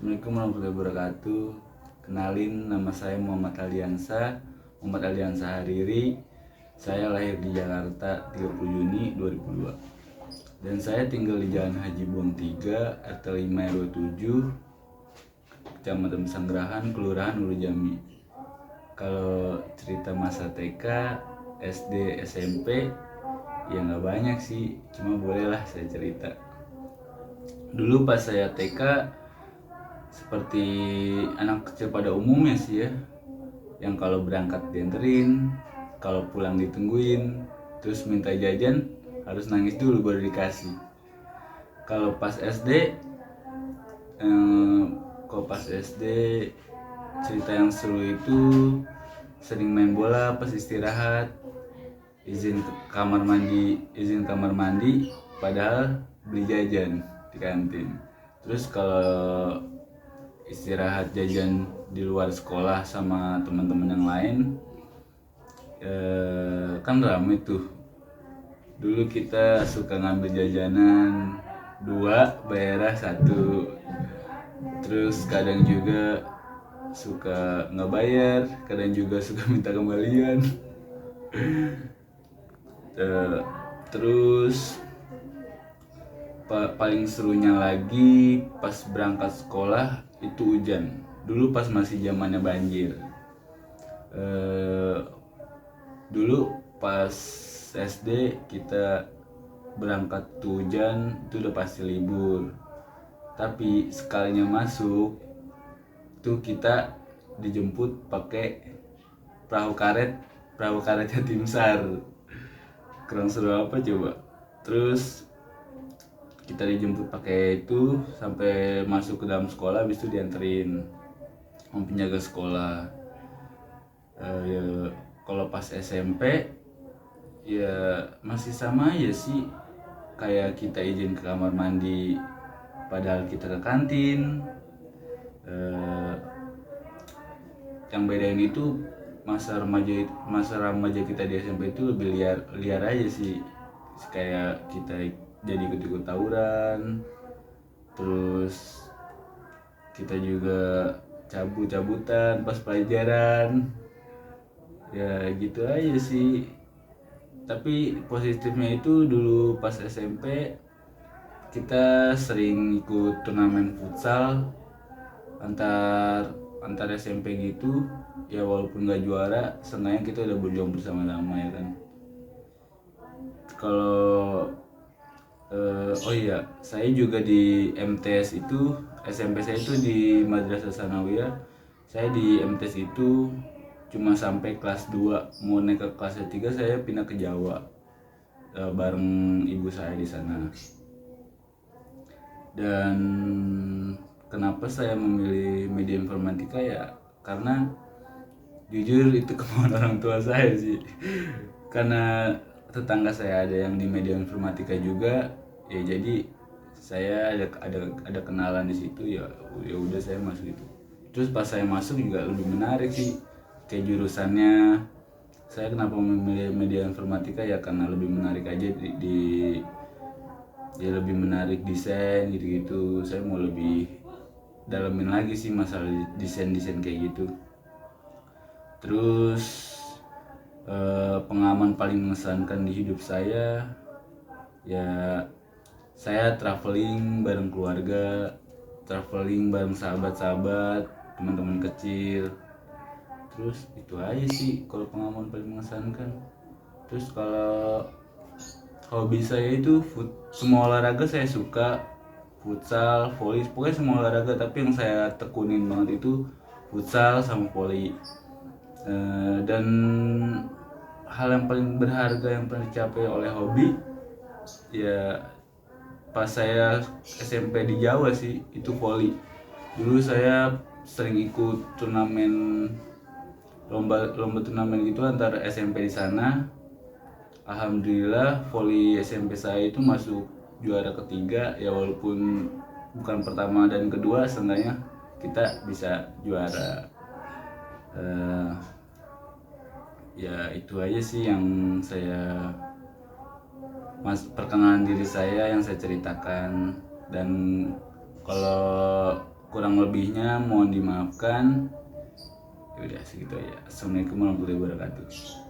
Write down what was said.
Assalamualaikum warahmatullahi wabarakatuh. Kenalin, nama saya Muhammad Aliansa Hariri. Saya lahir di Jakarta 30 Juni 2002. Dan saya tinggal di Jalan Haji Buang 3, RT 5 RW 7, Kecamatan Pesanggerahan, Kelurahan Hulu Jambi. Kalau cerita masa TK, SD, SMP, ya nggak banyak sih, cuma bolehlah saya cerita. Dulu pas saya TK, seperti anak kecil pada umumnya sih ya, yang kalau berangkat dianterin, kalau pulang ditungguin, terus minta jajan harus nangis dulu baru dikasih. Kalau pas SD, cerita yang seru itu sering main bola pas istirahat, izin kamar mandi padahal beli jajan di kantin. Terus kalau istirahat jajan di luar sekolah sama teman-teman yang lain, kan rame tuh. Dulu kita suka ngambil jajanan 2, bayarnya 1. Terus kadang juga suka nggak bayar, kadang juga suka minta kembalian. Terus paling serunya lagi pas berangkat sekolah itu hujan. Dulu pas masih zamannya banjir. Dulu pas SD kita berangkat tuh hujan, itu udah pasti libur. Tapi sekalinya masuk tuh kita dijemput pakai perahu karetnya tim SAR. Kurang seru apa coba. Terus kita dijemput pakai itu sampai masuk ke dalam sekolah, habis itu dianterin sama penjaga sekolah. Ya, kalau pas SMP ya masih sama aja sih, kayak kita izin ke kamar mandi padahal kita ke kantin. Yang bedain itu masa remaja kita di SMP itu lebih liar aja sih, kayak kita jadi ikut tawuran, terus kita juga cabut-cabutan pas pelajaran, ya gitu aja sih. Tapi positifnya itu dulu pas SMP kita sering ikut turnamen futsal antar SMP gitu ya, walaupun nggak juara, seenggaknya kita udah berjuang bersama-sama ya kan. Kalau oh iya, saya juga di MTS itu, SMP saya itu di Madrasah Sanawiyah. Saya di MTS itu cuma sampai kelas 2, mau naik ke kelas 3 saya pindah ke Jawa bareng ibu saya di sana. Dan kenapa saya memilih media informatika ya karena jujur itu kemauan orang tua saya sih. Karena tetangga saya ada yang di media informatika juga, ya jadi saya ada kenalan di situ, ya udah saya masuk itu. Terus pas saya masuk juga lebih menarik sih, kayak jurusannya. Saya kenapa memilih media informatika ya karena lebih menarik aja dia lebih menarik desain gitu-gitu. Saya mau lebih dalamin lagi sih masalah desain kayak gitu. Terus pengalaman paling mengesankan di hidup saya ya, saya traveling bareng keluarga, traveling bareng sahabat-sahabat, teman-teman kecil. Terus itu aja sih kalau pengalaman paling mengesankan. Terus kalau hobi saya itu semua olahraga saya suka, futsal, voli, pokoknya semua olahraga. Tapi yang saya tekunin banget itu futsal sama voli. Dan hal yang paling berharga yang pernah dicapai oleh hobi ya pas saya SMP di Jawa sih, itu voli. Dulu saya sering ikut turnamen, lomba turnamen gitu antar SMP di sana. Alhamdulillah voli SMP saya itu masuk juara ketiga ya, walaupun bukan pertama dan kedua, seenggaknya kita bisa juara. Ya itu aja sih yang saya perkenalan diri saya yang saya ceritakan. Dan kalau kurang lebihnya mohon dimaafkan. Ya udah segitu aja. Assalamualaikum warahmatullahi wabarakatuh.